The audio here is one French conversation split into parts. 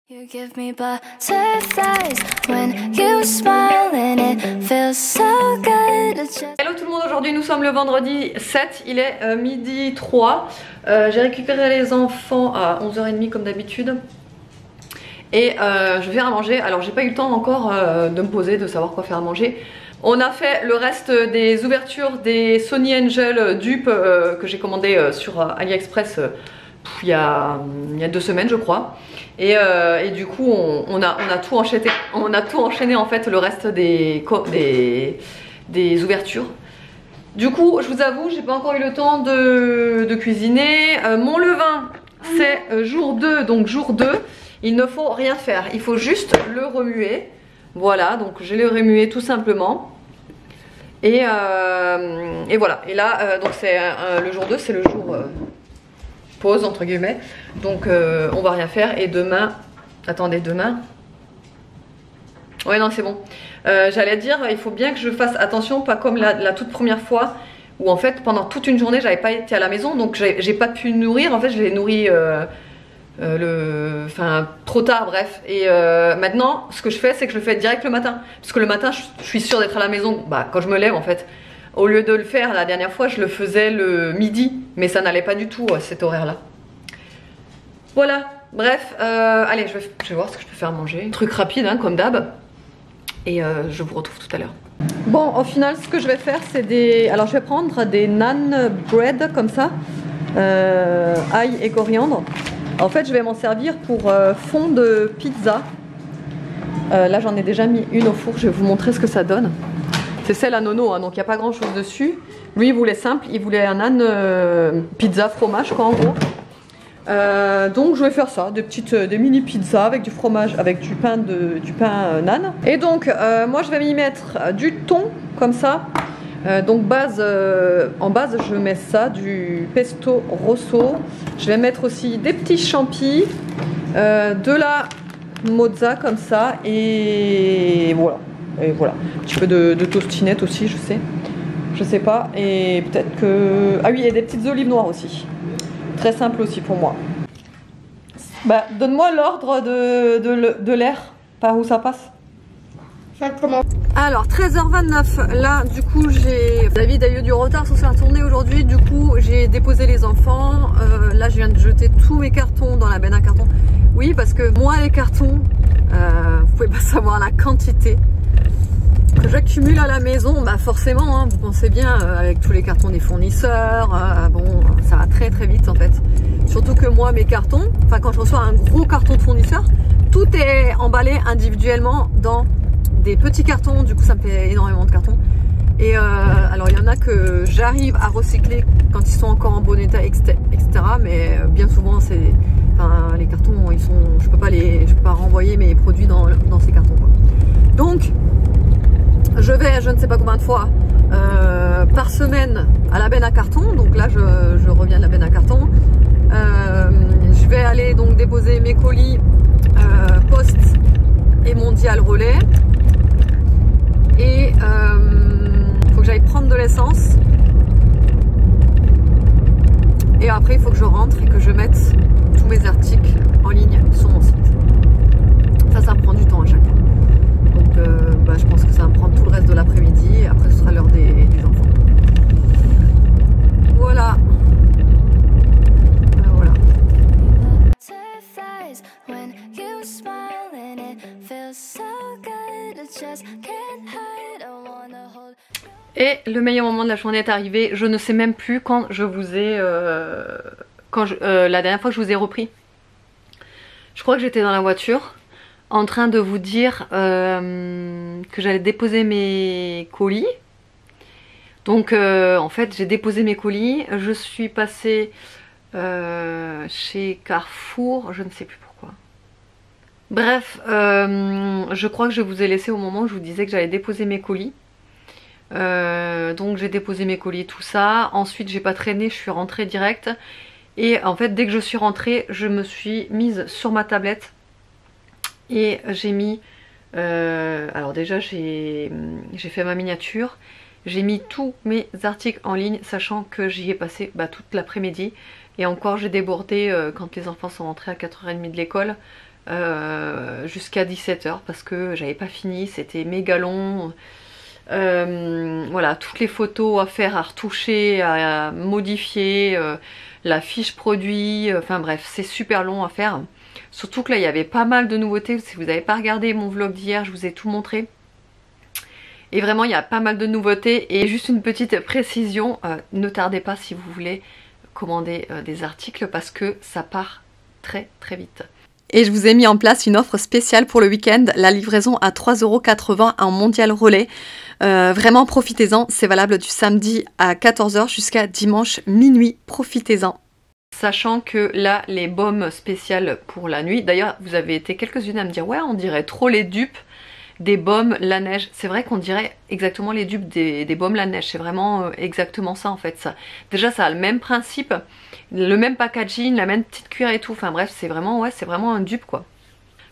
You give me butterflies when you smile and it feels so good. Hello tout le monde, aujourd'hui nous sommes le vendredi 7, il est midi 3. J'ai récupéré les enfants à 11h30 comme d'habitude. Et je vais faire à manger. Alors j'ai pas eu le temps encore de me poser, de savoir quoi faire à manger. On a fait le reste des ouvertures des Sony Angel dupes que j'ai commandé sur AliExpress il y a 2 semaines je crois. Et du coup on a tout enchaîné en fait, le reste des ouvertures. Du coup je vous avoue j'ai pas encore eu le temps de cuisiner. Mon levain c'est jour 2, donc jour 2 il ne faut rien faire, il faut juste le remuer. Voilà, donc je l'ai remué tout simplement. Et voilà, et là donc c'est le jour 2, c'est le jour pause entre guillemets. Donc on va rien faire. Et demain, attendez, demain, ouais non c'est bon, j'allais dire il faut bien que je fasse attention, pas comme la toute première fois où en fait pendant toute une journée j'avais pas été à la maison, donc j'ai pas pu nourrir. En fait je l'ai nourri trop tard, bref. Et maintenant ce que je fais c'est que je le fais direct le matin, parce que le matin je suis sûre d'être à la maison quand je me lève en fait. Au lieu de le faire la dernière fois je le faisais le midi, mais ça n'allait pas du tout à cet horaire là. Voilà, bref, allez je vais voir ce que je peux faire manger. Truc rapide hein, comme d'hab. Et je vous retrouve tout à l'heure. Bon, au final ce que je vais faire c'est des... Alors je vais prendre des naan bread comme ça, ail et coriandre. En fait je vais m'en servir pour fond de pizza. Là j'en ai déjà mis une au four, je vais vous montrer ce que ça donne. C'est celle à Nono, hein, donc il n'y a pas grand chose dessus. Lui il voulait simple, il voulait un naan pizza fromage quoi en gros. Donc je vais faire ça, des mini pizzas avec du fromage, avec du pain naan. Et donc moi je vais m'y mettre du thon comme ça. Donc en base je mets ça, du pesto rosso. Je vais mettre aussi des petits champis, de la mozza comme ça, et voilà. Et voilà, un petit peu de tostinette aussi, je sais pas. Et peut-être que... Ah oui, et des petites olives noires aussi. Très simple aussi pour moi. Bah, donne-moi l'ordre de l'air, par où ça passe. Ça commence. Alors 13h29, là du coup David a eu du retard sur sa tournée aujourd'hui, du coup j'ai déposé les enfants. Là je viens de jeter tous mes cartons dans la benne à carton. Oui, parce que moi les cartons, vous pouvez pas savoir la quantité que j'accumule à la maison. Bah forcément hein, vous pensez bien, avec tous les cartons des fournisseurs, bon ça va très très vite en fait. Surtout que moi mes cartons, enfin quand je reçois un gros carton de fournisseur, tout est emballé individuellement dans des petits cartons, du coup ça me fait énormément de cartons. Et alors il y en a que j'arrive à recycler quand ils sont encore en bon état, etc. Mais bien souvent c'est, enfin, les cartons ils sont, je peux pas renvoyer mes produits dans ces cartons quoi. Donc je vais, je ne sais pas combien de fois par semaine à la benne à carton. Donc là je reviens de la benne à carton. Je vais aller donc déposer mes colis poste et mondial relais. Et faut que j'aille prendre de l'essence. Et après il faut que je rentre et que je mette tous mes articles en ligne sur mon site. Ça me prend du temps à chaque fois. Donc je pense que ça va me prendre tout le reste de l'après-midi. Et après ce sera l'heure des enfants. Voilà. Voilà. Et le meilleur moment de la journée est arrivé. Je ne sais même plus quand je vous ai... la dernière fois que je vous ai repris. Je crois que j'étais dans la voiture en train de vous dire que j'allais déposer mes colis. Donc en fait j'ai déposé mes colis. Je suis passée chez Carrefour, je ne sais plus pourquoi. Bref, je crois que je vous ai laissé au moment où je vous disais que j'allais déposer mes colis. Donc j'ai déposé mes colis, tout ça. Ensuite j'ai pas traîné, je suis rentrée direct. Et en fait dès que je suis rentrée, je me suis mise sur ma tablette. Et j'ai mis... alors déjà j'ai fait ma miniature. J'ai mis tous mes articles en ligne, sachant que j'y ai passé toute l'après-midi. Et encore j'ai débordé quand les enfants sont rentrés à 4h30 de l'école. jusqu'à 17 h parce que j'avais pas fini, c'était méga long. Voilà, toutes les photos à faire, à retoucher, à modifier, la fiche produit, enfin bref, c'est super long à faire. Surtout que là, il y avait pas mal de nouveautés. Si vous n'avez pas regardé mon vlog d'hier, je vous ai tout montré. Et vraiment, il y a pas mal de nouveautés. Et juste une petite précision, ne tardez pas si vous voulez commander des articles parce que ça part très très vite. Et je vous ai mis en place une offre spéciale pour le week-end, la livraison à 3,80 € en mondial relais. Vraiment profitez-en, c'est valable du samedi à 14 h jusqu'à dimanche minuit, profitez-en. Sachant que là, les baumes spéciales pour la nuit, d'ailleurs vous avez été quelques-unes à me dire ouais on dirait trop les dupes des baumes la neige. C'est vrai qu'on dirait exactement les dupes des baumes la neige, c'est vraiment exactement ça en fait. Ça. Déjà ça a le même principe, le même packaging, la même petite cuir et tout, enfin bref c'est vraiment, ouais, c'est vraiment un dupe quoi.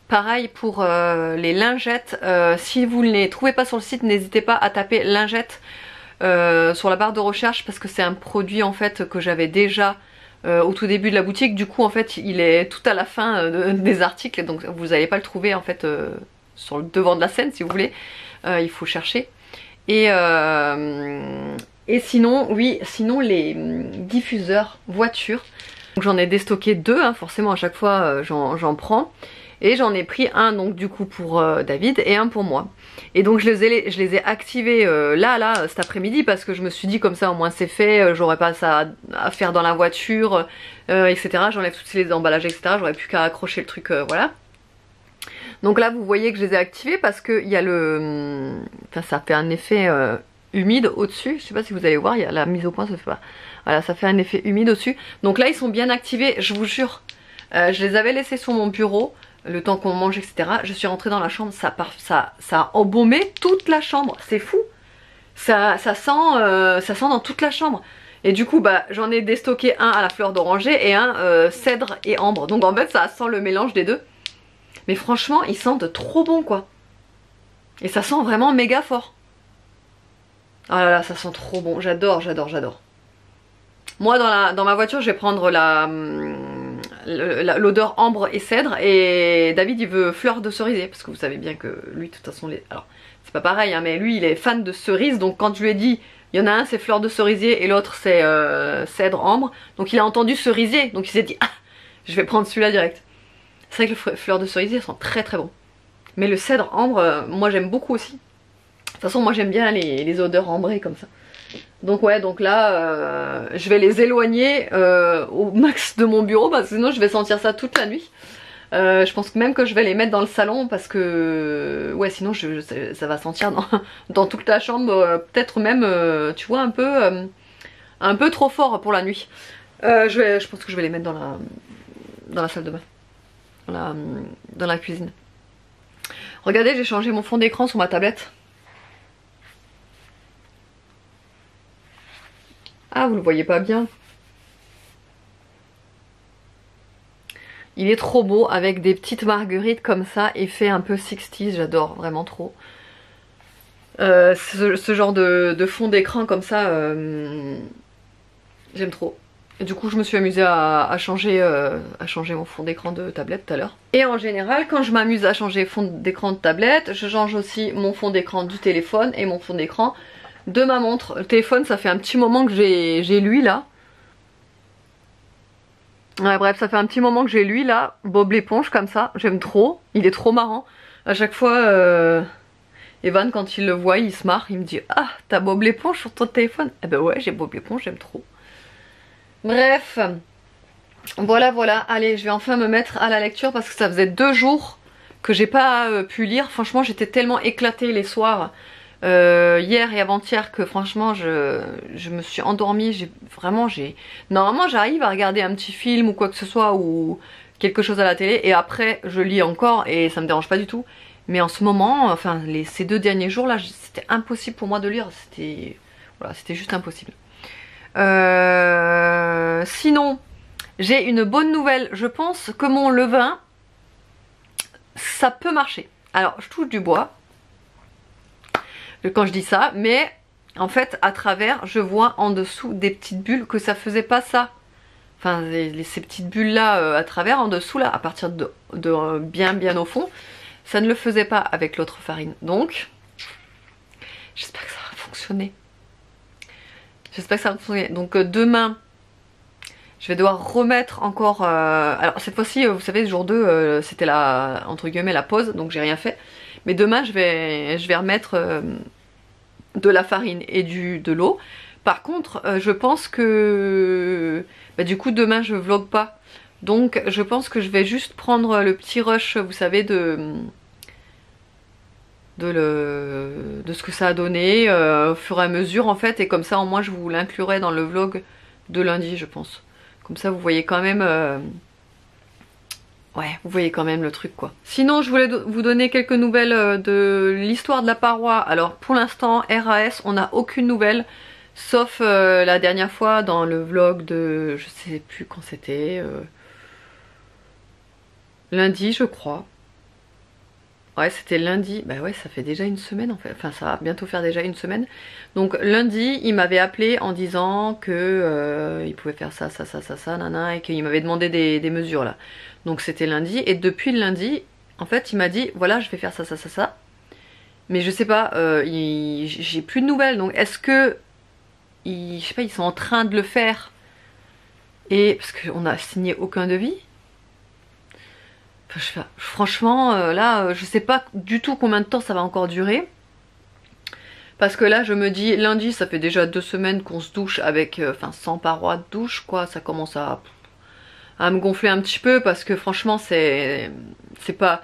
Pareil pour les lingettes, si vous ne les trouvez pas sur le site, n'hésitez pas à taper lingettes sur la barre de recherche parce que c'est un produit en fait que j'avais déjà au tout début de la boutique. Du coup en fait il est tout à la fin des articles, donc vous n'allez pas le trouver en fait sur le devant de la scène si vous voulez, il faut chercher. Et sinon, oui, sinon les diffuseurs voitures, j'en ai déstocké deux, hein, forcément à chaque fois j'en prends. Et j'en ai pris un donc du coup pour David et un pour moi. Et donc je les ai activés là cet après-midi parce que je me suis dit comme ça au moins c'est fait, j'aurais pas ça à faire dans la voiture, etc. J'enlève tous les emballages, etc. J'aurais plus qu'à accrocher le truc, voilà. Donc là vous voyez que je les ai activés parce que il y a le... Enfin ça fait un effet humide au-dessus. Je sais pas si vous allez voir, il y a la mise au point, ça fait pas... Voilà, ça fait un effet humide au-dessus. Donc là ils sont bien activés, je vous jure. Je les avais laissés sur mon bureau le temps qu'on mange, etc. Je suis rentrée dans la chambre, ça a embaumé toute la chambre, c'est fou. Ça sent dans toute la chambre. Et du coup bah j'en ai déstocké un à la fleur d'oranger et un cèdre et ambre. Donc en fait ça sent le mélange des deux. Mais franchement ils sentent trop bon quoi. Et ça sent vraiment méga fort. Oh là là ça sent trop bon, j'adore, j'adore, j'adore. Moi dans ma voiture je vais prendre l'odeur ambre et cèdre et David il veut fleur de cerisier parce que vous savez bien que lui de toute façon alors c'est pas pareil hein, mais lui il est fan de cerise, donc quand je lui ai dit il y en a un c'est fleur de cerisier et l'autre c'est cèdre ambre, donc il a entendu cerisier donc il s'est dit ah je vais prendre celui-là direct. C'est vrai que le fleur de cerisier sent très très bon, mais le cèdre ambre moi j'aime beaucoup aussi. De toute façon moi j'aime bien les odeurs ambrées comme ça. Donc ouais, donc là je vais les éloigner au max de mon bureau parce que sinon je vais sentir ça toute la nuit. Je pense même que je vais les mettre dans le salon parce que ouais sinon ça va sentir dans toute la chambre, peut-être même tu vois un peu trop fort pour la nuit. Je pense que je vais les mettre dans la salle de bain, dans la cuisine. Regardez, j'ai changé mon fond d'écran sur ma tablette. Ah, vous le voyez pas bien. Il est trop beau avec des petites marguerites comme ça, effet un peu 60s, j'adore vraiment trop. Ce genre de fond d'écran comme ça, j'aime trop. Et du coup je me suis amusée à changer mon fond d'écran de tablette tout à l'heure. Et en général quand je m'amuse à changer fond d'écran de tablette, je change aussi mon fond d'écran du téléphone et mon fond d'écran de ma montre. Le téléphone ça fait un petit moment que j'ai lui là. Ouais bref ça fait un petit moment que j'ai lui là, Bob l'éponge comme ça, j'aime trop, il est trop marrant. À chaque fois Evan quand il le voit il se marre, il me dit ah t'as Bob l'éponge sur ton téléphone? Eh ben ouais j'ai Bob l'éponge, j'aime trop. Bref, voilà, allez je vais enfin me mettre à la lecture parce que ça faisait 2 jours que j'ai pas pu lire. Franchement j'étais tellement éclatée les soirs hier et avant-hier que franchement je me suis endormie. Normalement j'arrive à regarder un petit film ou quoi que ce soit ou quelque chose à la télé et après je lis encore et ça me dérange pas du tout. Mais en ce moment, enfin ces 2 derniers jours là, c'était impossible pour moi de lire, c'était juste impossible. Sinon, j'ai une bonne nouvelle, je pense que mon levain, ça peut marcher. Alors, je touche du bois quand je dis ça, mais en fait, à travers, je vois en dessous des petites bulles que ça faisait pas ça. enfin ces petites bulles là à travers, en dessous là, à partir de bien au fond. Ça ne le faisait pas avec l'autre farine. Donc, j'espère que ça va fonctionner. J'espère que ça va fonctionner. Donc demain, je vais devoir remettre encore... alors cette fois-ci, vous savez, jour 2, c'était la, entre guillemets, la pause, donc j'ai rien fait. Mais demain, je vais remettre de la farine et de l'eau. Par contre, je pense que... Bah, du coup, demain, je vlog pas. Donc, je pense que je vais juste prendre le petit rush, vous savez, de ce que ça a donné au fur et à mesure, en fait. Et comme ça, au moins, je vous l'inclurai dans le vlog de lundi, je pense. Comme ça, vous voyez quand même... Ouais, vous voyez quand même le truc, quoi. Sinon, je voulais vous donner quelques nouvelles de l'histoire de la paroi. Alors, pour l'instant, RAS, on n'a aucune nouvelle. Sauf la dernière fois dans le vlog de... Je sais plus quand c'était... lundi, je crois. Ouais, c'était lundi. Bah ouais, ça fait déjà une semaine en fait. Enfin, ça va bientôt faire déjà une semaine. Donc lundi, il m'avait appelé en disant que il pouvait faire ça, nana, et qu'il m'avait demandé des mesures là. Donc c'était lundi. Et depuis le lundi, en fait, il m'a dit voilà, je vais faire ça. Mais je sais pas, j'ai plus de nouvelles. Donc est-ce que, je sais pas, ils sont en train de le faire et parce qu'on a signé aucun devis. Franchement, là, je sais pas du tout combien de temps ça va encore durer. Parce que là, je me dis, lundi, ça fait déjà 2 semaines qu'on se douche avec, enfin, sans paroi de douche, quoi. Ça commence à me gonfler un petit peu parce que franchement, c'est pas...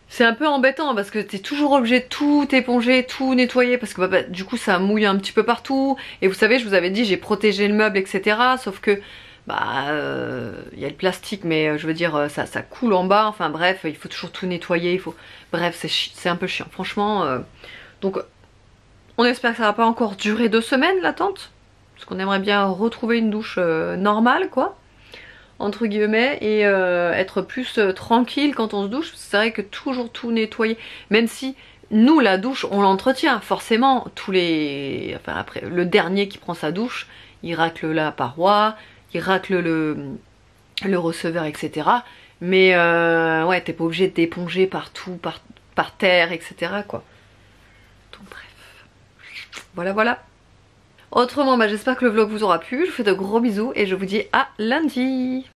C'est un peu embêtant parce que t'es toujours obligé de tout éponger, tout nettoyer parce que bah, du coup, ça mouille un petit peu partout. Et vous savez, je vous avais dit, j'ai protégé le meuble, etc. Sauf que... bah y a le plastique mais je veux dire ça coule en bas, enfin bref il faut toujours tout nettoyer, il faut, bref c'est un peu chiant franchement. Donc on espère que ça va pas encore durer 2 semaines l'attente, parce qu'on aimerait bien retrouver une douche normale quoi, entre guillemets, et être plus tranquille quand on se douche. C'est vrai que toujours tout nettoyer, même si nous la douche on l'entretient forcément tous les, enfin après le dernier qui prend sa douche il racle la paroi, il racle le receveur, etc. Mais ouais, t'es pas obligé d'éponger partout, par terre, etc. quoi. Donc bref. Voilà. Autrement, bah, j'espère que le vlog vous aura plu. Je vous fais de gros bisous et je vous dis à lundi.